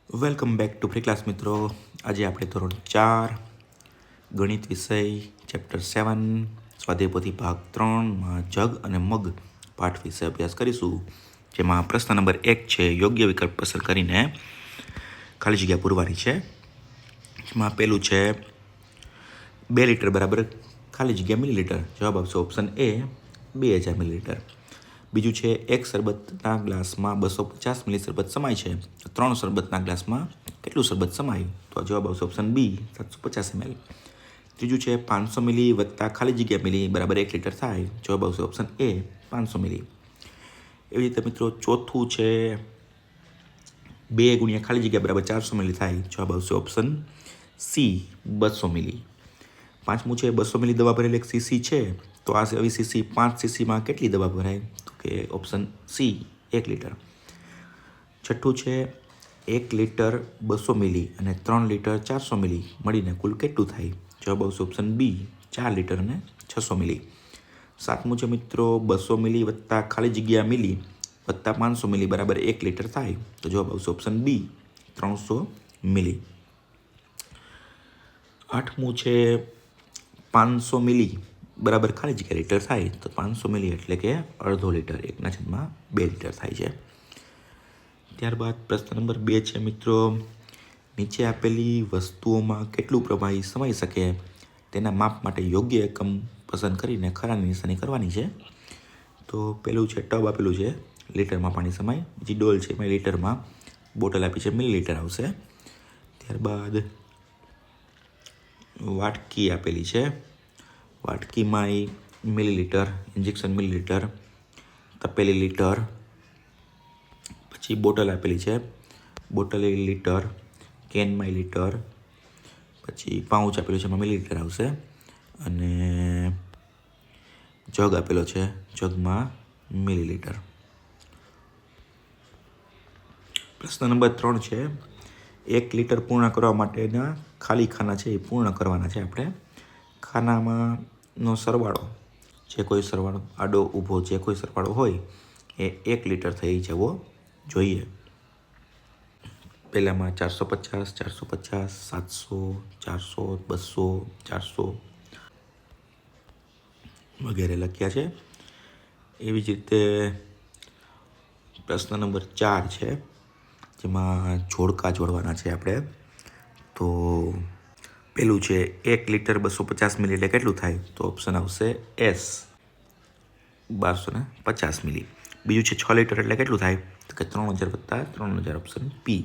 Welcome back to free class મિત્રો. આજે આપણે ધોરણ 4 ગણિત વિષય ચેપ્ટર 7 સ્વાધ્યાયપોથી ભાગ 3માં જગ અને મગ પાઠ વિશે અભ્યાસ કરીશું, જેમાં પ્રશ્ન નંબર 1 છે યોગ્ય વિકલ્પ પસંદ કરીને ખાલી જગ્યા પૂરવાની છે. જેમાં પહેલું છે 2 લીટર બરાબર ખાલી જગ્યા મિલીલીટર. જવાબ આવશે ઓપ્શન એ 2000 મિલીલીટર. બીજું છે એક શરબતના ગ્લાસમાં 250 મિલી શરબત સમાય છે, 3 શરબતના ગ્લાસમાં કેટલું શરબત સમાય? તો જવાબ આવશે ઓપ્શન બી 750 ml. ત્રીજું છે 500 મિલી વત્તા ખાલી જગ્યા મિલી બરાબર 1 લીટર થાય. જવાબ આવશે ઓપ્શન એ 500 મિલી. એવી રીતે મિત્રો ચોથું છે 2 ગુણ્યા ખાલી જગ્યા બરાબર 400 મિલી થાય. જવાબ આવશે ઓપ્શન સી 200 મિલી. પાંચમું છે 200 મિલી દવા ભરેલ એક સીસી છે, તો આ આવી સીસી 5 સીસીમાં કેટલી દવા ભરાય? તો કે ઓપ્શન સી 1 લીટર. છઠ્ઠું છે 1 લીટર 200 મિલી અને 3 લીટર 400 મિલી મળીને કુલ કેટલું થાય? જવાબ આવશે ઓપ્શન બી 4 લીટર અને 600 મિલી. સાતમું છે મિત્રો 200 મિલી વત્તા ખાલી જગ્યા મિલી વત્તા 500 મિલી બરાબર 1 લીટર થાય. તો જવાબ આવશે ઓપ્શન બી 300 મિલી. આઠમું છે 500 મિલી બરાબર ખાલી જગ્યા લીટર થાય, તો 500 મિલી એટલે કે અડધો લીટર, 1/2 લીટર થાય છે. ત્યારબાદ પ્રશ્ન નંબર 2 છે મિત્રો નીચે આપેલી વસ્તુઓમાં કેટલું પ્રવાહી સમાઈ શકે તેના માપ માટે યોગ્ય એકમ પસંદ કરીને ખરાની નિશાની કરવાની છે. તો પહેલું છે ટબ આપેલું છે, લીટરમાં પાણી સમાય. બીજી ડોલ છે એમાં લીટરમાં, બોટલ આપી છે મિલીલીટર આવશે. ત્યારબાદ વાટકી આપેલી છે, વાટકીમાં મિલીલીટર, ઇન્જેક્શન મિલીલીટર, તપેલી લીટર. પછી બોટલ આપેલી છે, બોટલ લીટર, કેનમાં લીટર. પછી પાઉચ આપેલું છે એમાં મિલીલીટર આવશે. અને જગ આપેલો છે, જગમાં મિલીલીટર. પ્રશ્ન નંબર 3 છે 1 લીટર પૂર્ણ કરવા માટેના ખાલી ખાના છે એ પૂર્ણ કરવાના છે આપણે. ખાનામાંનો સરવાળો, જે કોઈ સરવાળો આડો ઊભો જે કોઈ સરવાળો હોય એ 1 લીટર થઈ જવો જોઈએ. પહેલામાં 450, 450, 700, 400, 200, 400 વગેરે લખ્યા છે. એવી જ રીતે પ્રશ્ન નંબર 4 છે, જેમાં જોડકા જોડવાના છે આપણે. તો પેલું છે 1 લીટર 250 મિલી એટલે કેટલું થાય? તો ઓપ્શન આવશે એસ 1250 મિલી. બીજું છે 6 લીટર એટલે કેટલું થાય? તો કે 3000 વત્તા 3000 ઓપ્શન પી.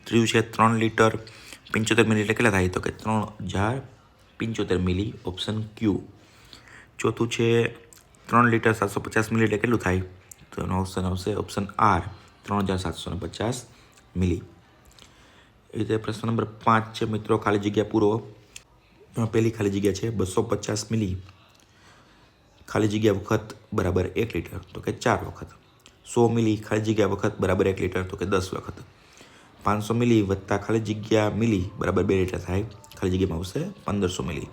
ત્રીજું છે 3 લીટર 75 મિલી એટલે કેટલા થાય? તો કે 3075 મિલી ઓપ્શન ક્યુ. ચોથું છે 3 લીટર 750 મિલી એટલે કેટલું થાય? તો એનો ઓપ્શન આવશે ઓપ્શન આર 3750 મિલી. એ રીતે પ્રશ્ન નંબર 5 છે મિત્રો ખાલી જગ્યા પૂરો. પહેલી ખાલી જગ્યા છે 250 મિલી ખાલી જગ્યા વખત બરાબર 1 લીટર, તો કે 4 વખત. 100 મિલી ખાલી જગ્યા વખત બરાબર 1 લીટર, તો કે 10 વખત. 500 મિલી વત્તા ખાલી જગ્યા મિલી બરાબર 2 લીટર થાય, ખાલી જગ્યામાં આવશે 1500 મિલી.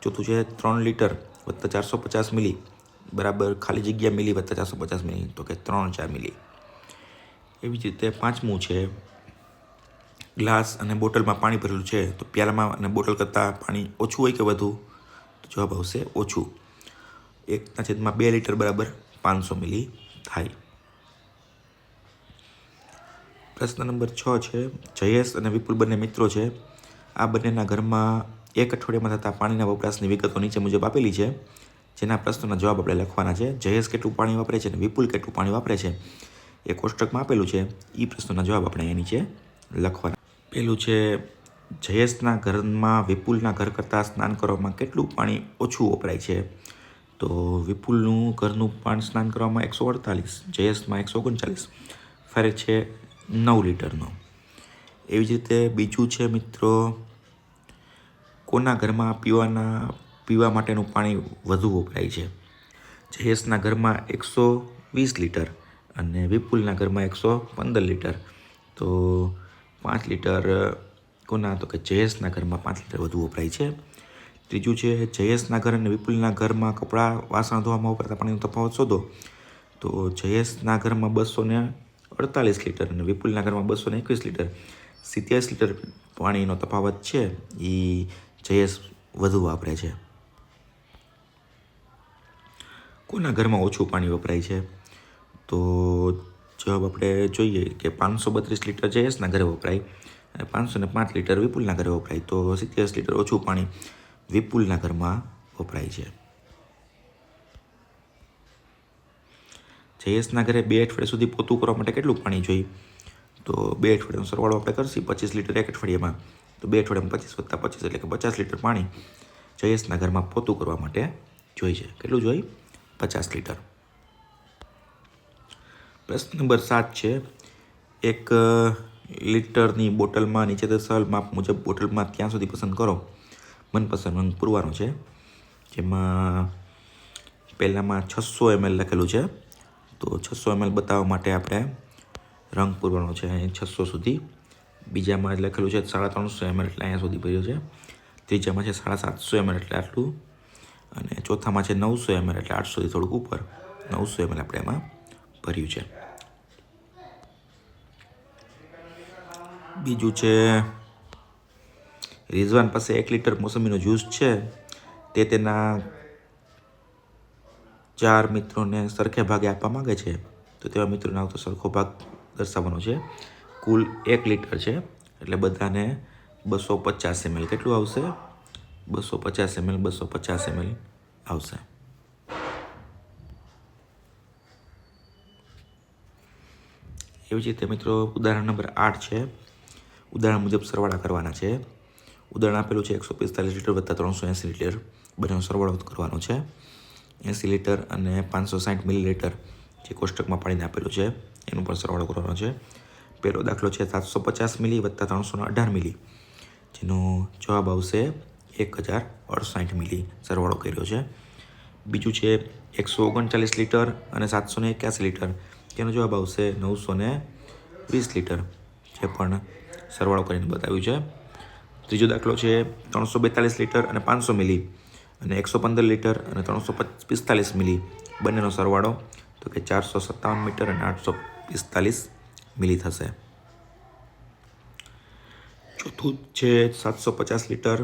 ચોથું છે 3 લીટર વત્તા 450 મિલી બરાબર ખાલી જગ્યા મિલી વત્તા 450 મિલી, તો કે 3000 મિલી. એવી જ રીતે પાંચમું છે ગ્લાસ અને બોટલમાં પાણી ભરેલું છે, તો પ્યાલામાં અને બોટલ કરતાં પાણી ઓછું હોય કે વધુ? તો જવાબ આવશે ઓછું. 1/2 લીટર બરાબર 500 મિલી થાય. પ્રશ્ન નંબર 6 છે જયેશ અને વિપુલ બંને મિત્રો છે. આ બંનેના ઘરમાં એક અઠવાડિયામાં થતા પાણીના વપરાશની વિગતો નીચે મુજબ આપેલી છે, જેના પ્રશ્નોના જવાબ આપણે લખવાના છે. જયેશ કેટલું પાણી વાપરે છે અને વિપુલ કેટલું પાણી વાપરે છે એ કોષ્ટકમાં આપેલું છે. એ પ્રશ્નોના જવાબ આપણે એની નીચે લખવાના. પહેલું છે જયેશના ઘરમાં વિપુલના ઘર કરતાં સ્નાન કરવામાં કેટલું પાણી ઓછું વપરાય છે? તો વિપુલનું ઘરનું પાણી સ્નાન કરવામાં 148, જયેશમાં 139, ફરે છે 9 લીટરનો. એવી જ રીતે બીજું છે મિત્રો કોના ઘરમાં પીવા માટેનું પાણી વધુ વપરાય છે? જયેશના ઘરમાં 120 લીટર અને વિપુલના ઘરમાં 115 લીટર. તો 5 લીટર કોના? તો કે જયેશના ઘરમાં 5 લીટર વધુ વપરાય છે. ત્રીજું છે જયેશના ઘર અને વિપુલના ઘરમાં કપડાં વાસણ ધોવામાં વપરાતા પાણીનો તફાવત શોધો. તો જયેશના ઘરમાં 248 લીટર અને વિપુલના ઘરમાં 221 લીટર. 87 લીટર પાણીનો તફાવત છે એ જયેશ વધુ વાપરે છે. કોના ઘરમાં ઓછું પાણી વપરાય છે? તો જવાબ આપણે જોઈએ કે 532 લીટર જયેશના ઘરે વપરાય અને 505 લીટર વિપુલના ઘરે વપરાય. તો 87 લીટર ઓછું પાણી વિપુલના ઘરમાં વપરાય છે. જયેશના ઘરે 2 અઠવાડિયા સુધી પોતું કરવા માટે કેટલું પાણી જોઈએ? તો 2 અઠવાડિયાનો સરવાળો આપણે કરશી 25 લીટર એક અઠવાડિયામાં. તો 2 અઠવાડિયામાં 25 + 25 એટલે કે 50 લીટર પાણી જયેશના ઘરમાં પોતું કરવા માટે જોઈએ છે. કેટલું જોઈએ? 50 લીટર. પ્રશ્ન નંબર 7 છે. એક લીટરની બોટલમાં નીચે દર્શાવેલ માપ મુજબ બોટલમાં ત્યાં સુધી પસંદ કરો. મનપસંદ રંગ પૂરવાનો છે. જેમાં પહેલામાં 600 ml લખેલું છે. તો 600 ml બતાવવા માટે આપણે રંગ પૂરવાનો છે 600 સુધી. બીજામાં લખેલું છે 350 ml એટલે અહીંયા સુધી ભર્યો છે. ત્રીજામાં છે 750 ml એટલે આટલું. અને ચોથામાં છે 900 ml એટલે 800થી થોડુંક ઉપર 900 ml આપણે એમાં ભર્યું છે. બીજું છે રિઝવાન પાસે 1 લીટર મોસંબીનો જ્યુસ છે. તે તેના 4 મિત્રોને સરખે ભાગે આપવા માંગે છે. તો તેવા મિત્રોને આવતો સરખો ભાગ દર્શાવવાનો છે. કુલ 1 લીટર છે એટલે બધાને 250 ml કેટલું આવશે? 250 ml 250 ml આવશે. એવી જ રીતે મિત્રો ઉદાહરણ નંબર 8 છે. ઉદાહરણ મુજબ સરવાળા કરવાના છે. ઉદાહરણ આપેલું છે 145 લીટર વત્તા 380 લીટર બંનેનો સરવાળો કરવાનો છે. 80 લીટર અને 560 મિલીલીટર જે કોષ્ટકમાં પાડીને આપેલું છે એનું પણ સરવાળો કરવાનો છે. પહેલો દાખલો છે 750 મિલી વત્તા 318 મિલી જેનો જવાબ આવશે 1068 મિલી સરવાળો કર્યો છે. બીજું છે 139 લીટર અને 781 લીટર તેનો જવાબ આવશે 920 લીટર જે પણ સરવાળો કરીને બતાવ્યું છે. ત્રીજો દાખલો છે 342 લીટર અને 500 મિલી અને 115 લીટર અને 345 મિલી બંનેનો સરવાળો તો કે 457 મીટર અને 845 મિલી થશે. ચોથું છે 750 લીટર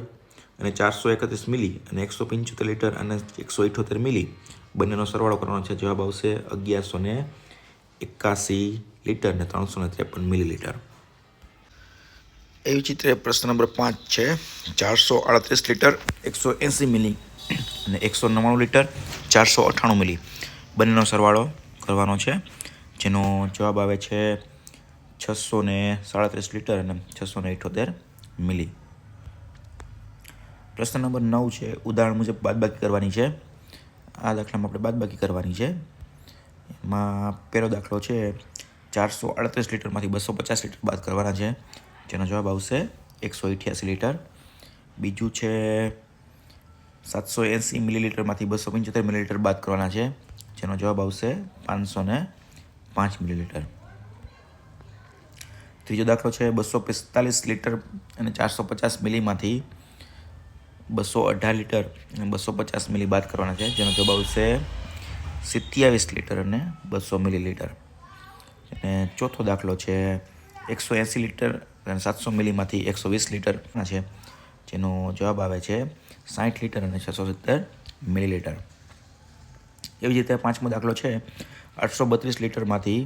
અને 431 મિલી અને 175 લીટર અને 178 મિલી બંનેનો સરવાળો કરવાનો છે. જવાબ આવશે 1181 લીટર અને 353 મિલીલીટર. એવી જ રીતે પ્રશ્ન નંબર 5 છે 438 લીટર 180 મિલી અને 199 લીટર 498 મિલી બંનેનો સરવાળો કરવાનો છે જેનો જવાબ આવે છે 637 લીટર અને 678 મિલી. પ્રશ્ન નંબર 9 છે ઉદાહરણ મુજબ બાદબાકી કરવાની છે. આ દાખલામાં આપણે બાદબાકી કરવાની છે. એમાં પહેલો દાખલો છે 438 લીટરમાંથી 250 લીટર બાદ કરવાના છે જેનો જવાબ આવશે 188 લીટર. બીજું છે 780 મિલીલીટરમાંથી 275 મિલીલીટર બાદ કરવાના છે જેનો જવાબ આવશે 505 મિલીલીટર. ત્રીજો દાખલો છે 245 લીટર અને 450 મિલીમાંથી 218 લીટર અને 250 મિલી બાદ કરવાના છે જેનો જવાબ આવશે 27 લીટર અને 200 મિલીલીટર. અને ચોથો દાખલો છે 180 લીટર અને 700 મિલીમાંથી 120 લીટરના છે જેનો જવાબ આવે છે 60 લીટર અને 670 મિલીલીટર. એવી જ રીતે પાંચમો દાખલો છે 832 લીટરમાંથી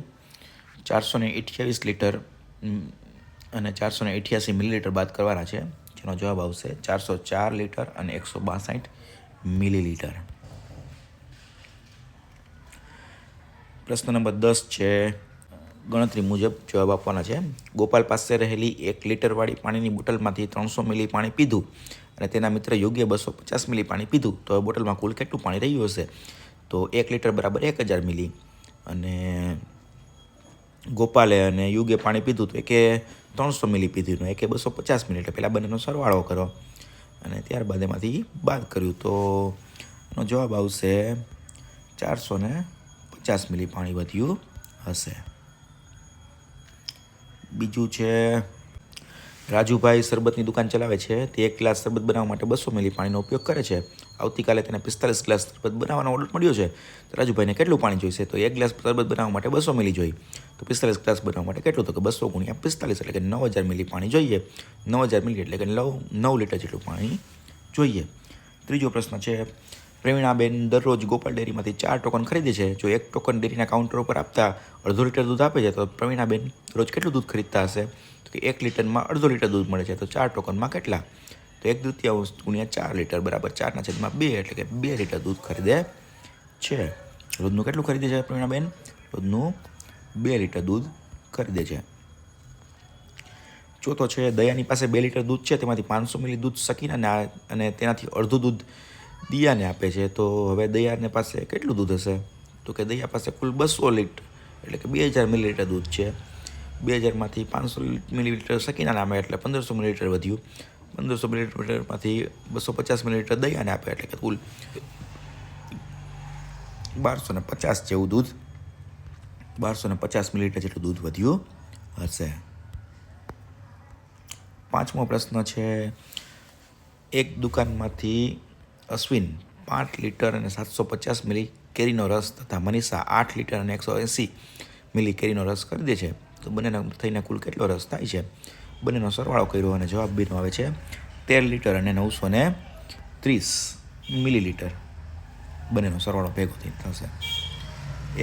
428 લીટર અને 488 મિલીલીટર બાદ કરવાના છે જેનો જવાબ આવશે 404 લીટર અને 162 મિલીલીટર. પ્રશ્ન નંબર 10 છે ગણતરી મુજબ જવાબ આપવાના છે. ગોપાલ પાસે રહેલી 1 લીટરવાળી પાણીની બોટલમાંથી 300 મિલી પાણી પીધું અને તેના મિત્ર યોગ્ય 250 મિલી પાણી પીધું તો બોટલમાં કુલ કેટલું પાણી રહ્યું હશે? તો 1 લીટર બરાબર 1000 મિલી અને ગોપાલે અને યુગે પાણી પીધું તો એકે 300 મિલી પીધું એકે 250 મિલી એટલે પહેલાં બંનેનો સરવાળો કરો અને ત્યારબાદ એમાંથી બાદ કર્યું તો એનો જવાબ આવશે 450 મિલી પાણી વધ્યું હશે. બીજું છે રાજુભાઈ શરબતની દુકાન ચલાવે છે. તે 1 ગ્લાસ શરબત બનાવવા માટે 200 મિલી પાણીનો ઉપયોગ કરે છે. આવતીકાલે તેને 45 ગ્લાસ શરબત બનાવવાનો ઓર્ડર મળ્યો છે. તો રાજુભાઈને કેટલું પાણી જોઈશે? તો 1 ગ્લાસ શરબત બનાવવા માટે 200 મિલી જોઈએ. તો 45 ગ્લાસ બનાવવા માટે કેટલું? તો કે 200 ગુણ્યા 45 એટલે કે 9000 મિલી પાણી જોઈએ. 9000 મિલી એટલે કે 9 લીટર જેટલું પાણી જોઈએ. ત્રીજો પ્રશ્ન છે, પ્રવીણાબેન દરરોજ ગોપાલ ડેરીમાંથી 4 ટોકન ખરીદે છે. જો 1 ટોકન ડેરીના કાઉન્ટર ઉપર આપતા અડધો લીટર દૂધ આપે છે, તો પ્રવીણાબેન રોજ કેટલું દૂધ ખરીદતા હશે? તો કે 1 લીટરમાં અડધો લીટર દૂધ મળે છે. તો 4 ટોકનમાં કેટલા? તો 1/2 ગુણ્યા 4 લીટર બરાબર 4/2 એટલે કે 2 લીટર દૂધ ખરીદે છે. રોજનું કેટલું ખરીદે છે પ્રવીણાબેન? રોજનું 2 લીટર દૂધ ખરીદે છે. ચોથો છે, દયાની પાસે 2 લીટર દૂધ છે, તેમાંથી 500 મિલી દૂધ સકીનાને અને તેનાથી અડધું દૂધ દિયાને આપે છે. તો હવે દયાને પાસે કેટલું દૂધ હશે? તો કે દયા પાસે કુલ 200 લીટર એટલે કે 2000 મિલીલીટર દૂધ છે. 2000માંથી 500 મિલીલીટર સકીનાને આપે એટલે 1500 મિલીલીટર વધ્યું. 1500 મિલીલીટરમાંથી 250 મિલીલીટર દયાને આપે એટલે કે કુલ 1250 જેવું દૂધ 1250 મિલીલીટર જેટલું દૂધ વધ્યું હશે. પાંચમો પ્રશ્ન છે, એક દુકાનમાંથી અશ્વિન 5 લીટર અને 750 મિલી કેરીનો રસ તથા મનીષા 8 લીટર અને 180 મિલી કેરીનો રસ ખરીદે છે. તો બંનેનો થઈને કુલ કેટલો રસ થાય છે? બંનેનો સરવાળો કર્યો અને જવાબ બીનો આવે છે 13 લીટર અને 930 મિલીલીટર. બંનેનો સરવાળો ભેગો થઈને થશે.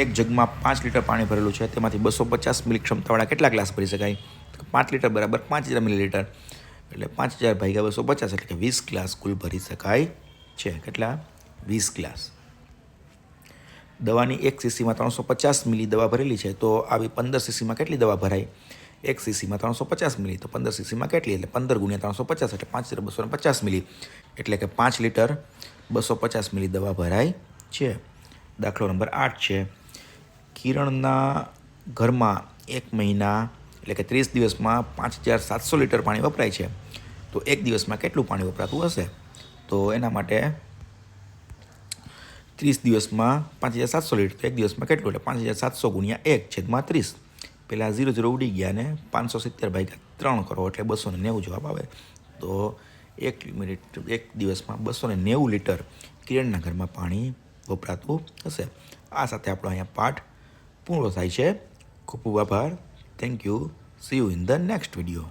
એક જગમાં 5 લીટર પાણી ભરેલું છે, તેમાંથી 250 મિલી ક્ષમતાવાળા કેટલા ગ્લાસ ભરી શકાય? 5 લીટર બરાબર 5000 મિલીલીટર એટલે 5000 ભાગ્યા 250 એટલે કે 20 ગ્લાસ કુલ ભરી શકાય છે. કેટલા? 20 ગ્લાસ. દવાની 1 સીસીમાં 350 મિલી દવા ભરેલી છે, તો આવી 15 સીસીમાં કેટલી દવા ભરાય? 1 સીસીમાં 350 મિલી, તો 15 સીસીમાં કેટલી? એટલે 15 ગુણ્યા 350 એટલે 5250 મિલી એટલે કે 5 લીટર 250 મિલી દવા ભરાય છે. દાખલો નંબર 8 છે, કિરણના ઘરમાં 1 મહિના એટલે કે 30 દિવસમાં 5700 લીટર પાણી વપરાય છે. તો 1 દિવસમાં કેટલું પાણી વપરાતું હશે? તો એના માટે 30 દિવસમાં 5700 લીટર, તો 1 દિવસમાં કેટલું? એટલે 5700 ગુણ્યા 1/30. પહેલાં 0 ઉડી ગયા અને 570 ભાગ્યા 3 કરો એટલે 290 જવાબ આવે. તો 1 દિવસમાં 290 લીટર કિરણના ઘરમાં પાણી વપરાતું હશે. આ સાથે આપણો અહીંયા પાઠ પૂરો થાય છે. ખૂબ ખૂબ આભાર. Thank you. C you in the next video.